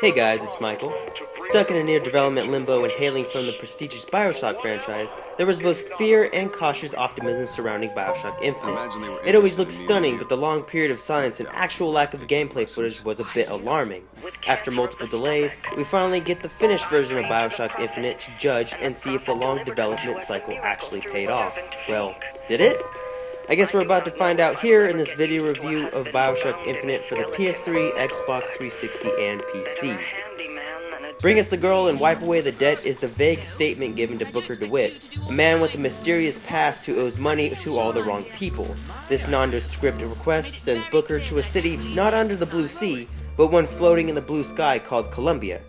Hey guys, it's Michael. Stuck in a near development limbo and hailing from the prestigious Bioshock franchise, there was both fear and cautious optimism surrounding Bioshock Infinite. It always looked stunning, but the long period of silence and actual lack of gameplay footage was a bit alarming. After multiple delays, we finally get the finished version of Bioshock Infinite to judge and see if the long development cycle actually paid off. Well, did it? I guess we're about to find out here in this video review of Bioshock Infinite for the PS3, Xbox 360, and PC. Bring us the girl and wipe away the debt is the vague statement given to Booker DeWitt, a man with a mysterious past who owes money to all the wrong people. This nondescript request sends Booker to a city not under the blue sea, but one floating in the blue sky called Columbia.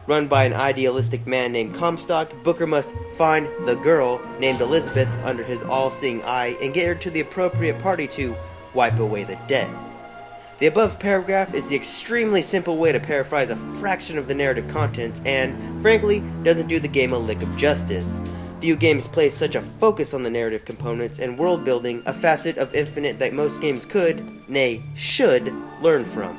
Run by an idealistic man named Comstock, Booker must find the girl named Elizabeth under his all-seeing eye and get her to the appropriate party to wipe away the debt. The above paragraph is the extremely simple way to paraphrase a fraction of the narrative contents and, frankly, doesn't do the game a lick of justice. Few games place such a focus on the narrative components and world building, a facet of Infinite that most games could, nay, should, learn from.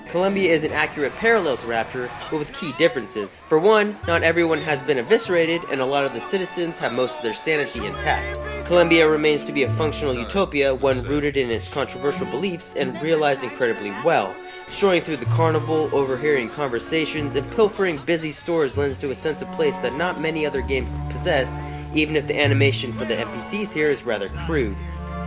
Columbia is an accurate parallel to Rapture, but with key differences. For one, not everyone has been eviscerated, and a lot of the citizens have most of their sanity intact. Columbia remains to be a functional utopia, one rooted in its controversial beliefs and realized incredibly well. Strolling through the carnival, overhearing conversations, and pilfering busy stores lends to a sense of place that not many other games possess, even if the animation for the NPCs here is rather crude.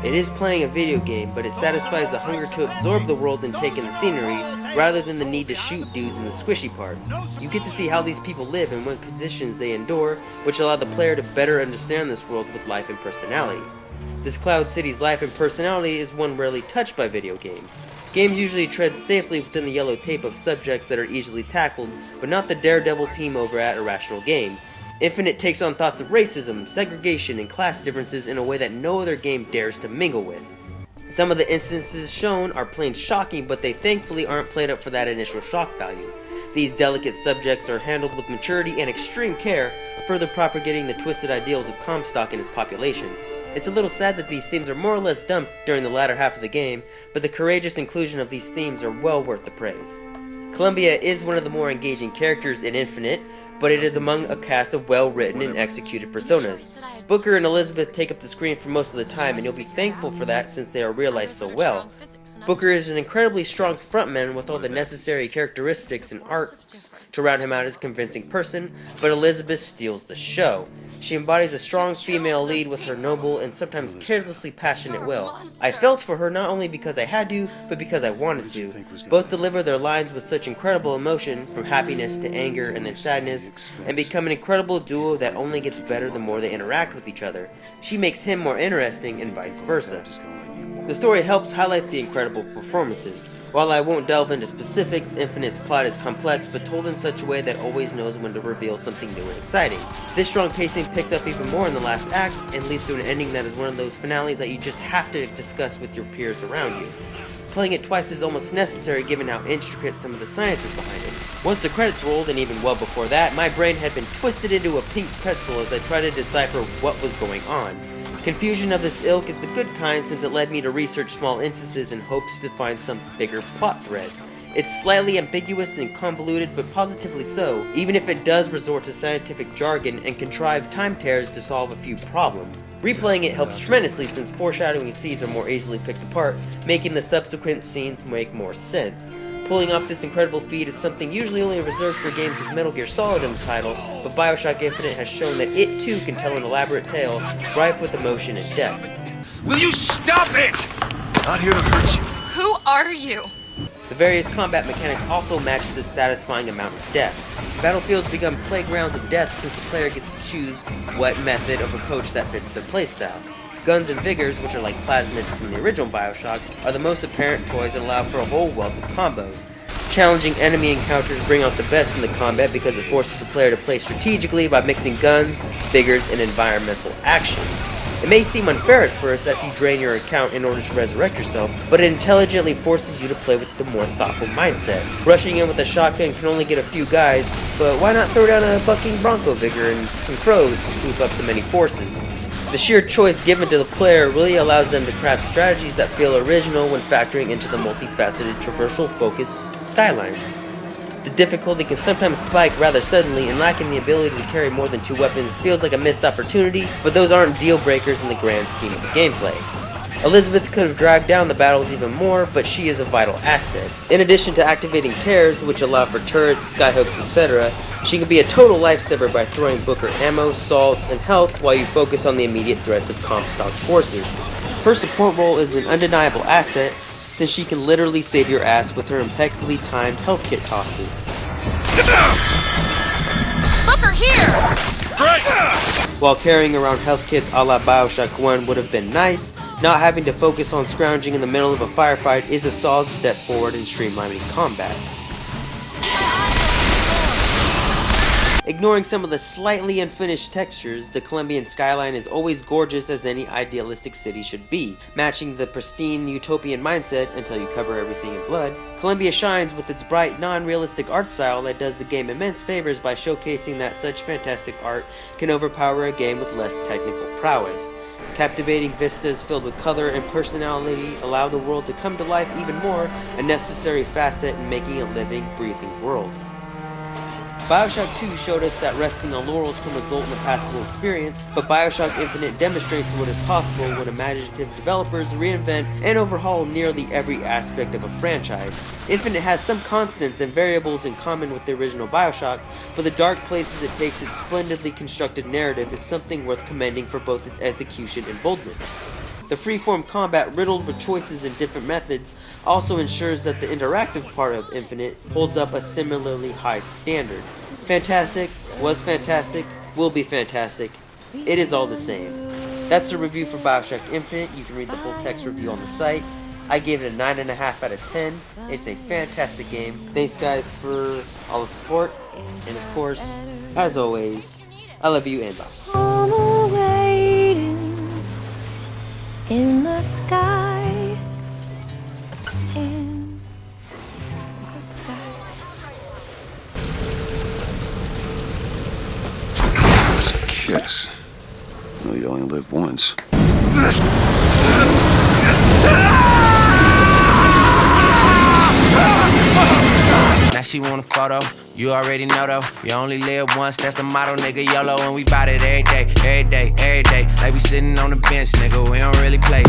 It is playing a video game, but it satisfies the hunger to absorb the world and take in the scenery, rather than the need to shoot dudes in the squishy parts. You get to see how these people live and what conditions they endure, which allow the player to better understand this world with life and personality. This Cloud City's life and personality is one rarely touched by video games. Games usually tread safely within the yellow tape of subjects that are easily tackled, but not the daredevil team over at Irrational Games. Infinite takes on thoughts of racism, segregation, and class differences in a way that no other game dares to mingle with. Some of the instances shown are plain shocking, but they thankfully aren't played up for that initial shock value. These delicate subjects are handled with maturity and extreme care, further propagating the twisted ideals of Comstock and his population. It's a little sad that these themes are more or less dumped during the latter half of the game, but the courageous inclusion of these themes are well worth the praise. Columbia is one of the more engaging characters in Infinite, but it is among a cast of well-written and executed personas. Booker and Elizabeth take up the screen for most of the time, and you'll be thankful for that since they are realized so well. Booker is an incredibly strong frontman with all the necessary characteristics and arcs to round him out as a convincing person, but Elizabeth steals the show. She embodies a strong female lead with her noble and sometimes carelessly passionate will. I felt for her not only because I had to, but because I wanted to. Both deliver their lines with such incredible emotion, from happiness to anger and then sadness, and become an incredible duo that only gets better the more they interact with each other. She makes him more interesting and vice versa. The story helps highlight the incredible performances. While I won't delve into specifics, Infinite's plot is complex but told in such a way that always knows when to reveal something new and exciting. This strong pacing picks up even more in the last act and leads to an ending that is one of those finales that you just have to discuss with your peers around you. Playing it twice is almost necessary given how intricate some of the science is behind it. Once the credits rolled, and even well before that, my brain had been twisted into a pink pretzel as I tried to decipher what was going on. Confusion of this ilk is the good kind since it led me to research small instances in hopes to find some bigger plot thread. It's slightly ambiguous and convoluted, but positively so, even if it does resort to scientific jargon and contrived time tears to solve a few problems. Replaying it helps tremendously since foreshadowing seeds are more easily picked apart, making the subsequent scenes make more sense. Pulling off this incredible feat is something usually only reserved for games with Metal Gear Solid in the title, but Bioshock Infinite has shown that it too can tell an elaborate tale, rife with emotion and depth. Will you stop it? Not here to hurt you. Who are you? The various combat mechanics also match this satisfying amount of depth. Battlefields become playgrounds of death since the player gets to choose what method of approach that fits their playstyle. Guns and Vigors, which are like plasmids from the original Bioshock, are the most apparent toys and allow for a whole wealth of combos. Challenging enemy encounters bring out the best in the combat because it forces the player to play strategically by mixing guns, Vigors, and environmental actions. It may seem unfair at first as you drain your account in order to resurrect yourself, but it intelligently forces you to play with the more thoughtful mindset. Rushing in with a shotgun can only get a few guys, but why not throw down a bucking bronco vigor and some crows to swoop up the many forces? The sheer choice given to the player really allows them to craft strategies that feel original when factoring into the multifaceted traversal focus skylines. The difficulty can sometimes spike rather suddenly, and lacking the ability to carry more than 2 weapons feels like a missed opportunity, but those aren't deal breakers in the grand scheme of the gameplay. Elizabeth could have dragged down the battles even more, but she is a vital asset. In addition to activating tears, which allow for turrets, skyhooks, etc., she can be a total lifesaver by throwing Booker ammo, salts, and health while you focus on the immediate threats of Comstock's forces. Her support role is an undeniable asset, since she can literally save your ass with her impeccably timed health kit tosses. Booker, here! Right! While carrying around health kits a la Bioshock 1 would have been nice, not having to focus on scrounging in the middle of a firefight is a solid step forward in streamlining combat. Ignoring some of the slightly unfinished textures, the Colombian skyline is always gorgeous as any idealistic city should be, matching the pristine utopian mindset until you cover everything in blood. Colombia shines with its bright, non-realistic art style that does the game immense favors by showcasing that such fantastic art can overpower a game with less technical prowess. Captivating vistas filled with color and personality allow the world to come to life even more, a necessary facet in making a living, breathing world. Bioshock 2 showed us that resting on laurels can result in a passable experience, but Bioshock Infinite demonstrates what is possible when imaginative developers reinvent and overhaul nearly every aspect of a franchise. Infinite has some constants and variables in common with the original Bioshock, but the dark places it takes its splendidly constructed narrative is something worth commending for both its execution and boldness. The freeform combat riddled with choices and different methods also ensures that the interactive part of Infinite holds up a similarly high standard. Fantastic, was fantastic, will be fantastic, it is all the same. That's the review for Bioshock Infinite. You can read the full text review on the site. I gave it a 9.5 out of 10. It's a fantastic game. Thanks guys for all the support, and of course, as always, I love you and bye. In the sky, in the sky. It's a kiss. Well, you only live once. Now she want a photo, you already know though. You only live once, that's the motto, nigga. YOLO, and we bout it every day, every day, every day. Like we sitting on the bench, nigga, we don't really play.